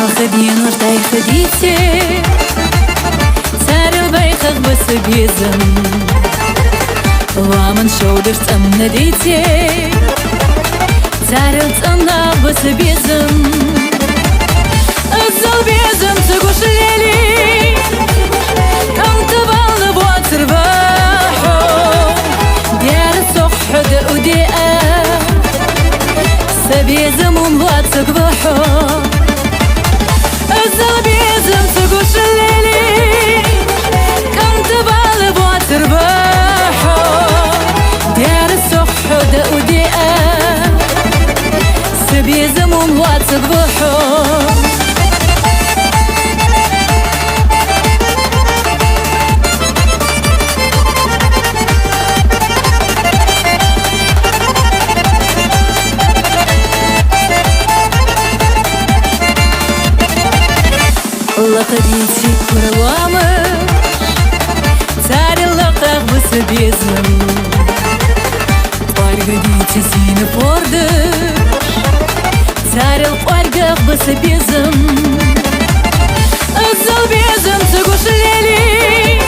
خدين وشتاي خديتي تاري البيخك بس بيزم ومن شودش تأمن ديتي تاري التأمنا بس بيزم الزل بيزم تقوش ليلي كم تبال بوا ترباحو ديار الصح دق ودقة سبيزم ومبوا تقبحو الزل بيزم تقوش الليلي كم تبال بوا ترباحو ديار الصح دق ودقة سبيزم ومبوا تقبحو لقديتي كروامر تاري اللقاق بس بيزم طارقديتي سين فوردر تاري القارقاق بس بيزم الزل بيزم تقوش ليلي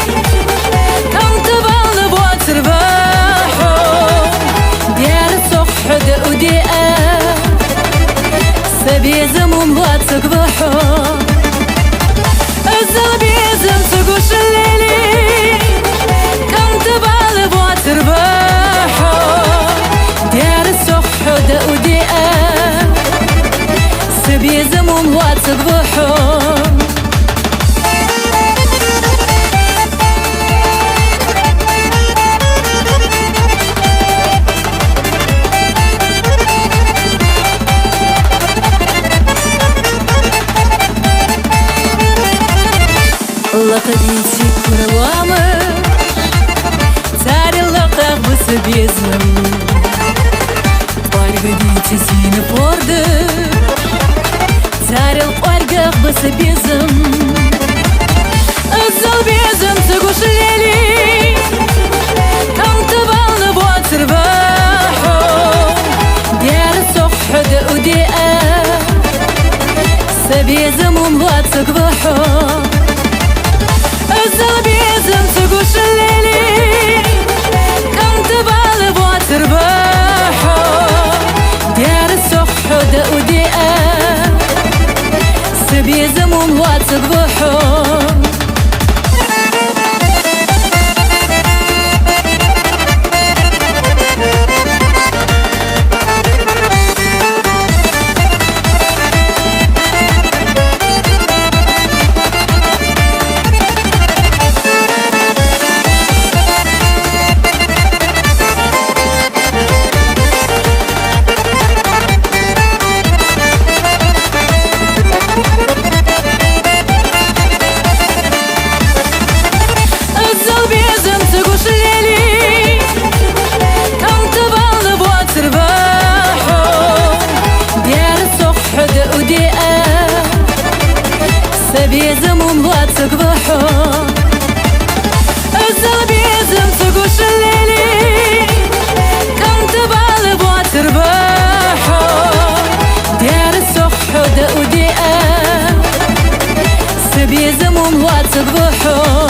كم تبال بوا ترباحو ديار الصح دق ودقة سبيزم ومبوا تقبحو الزل بيزم تقوش الليلي كم تبال بوا ترباحو ديار الصح دق ودقة سبيزم ومبوا تقبحو لقديتي كروامر تاري اللقاق بس بيزم طارقديتي سين فوردر تاري القارقاق بس بيزم الزل بيزم تقوش ليلي كم تبال بوا ترباحو ديار الصح دق ودقة سبيزم ومبوا تقبحو الزل بيزم تقوش الليلي كم تبال بوا ترباحو ديار الصح دق ودقة سبيزم ومبوا تقبحو سبيزم ومبوا تقبحو الزل بيزم تقوش الليلي كم تبال بوا ترباحو ديار الصح دق ودقة سبيزم ومبوا تقبحو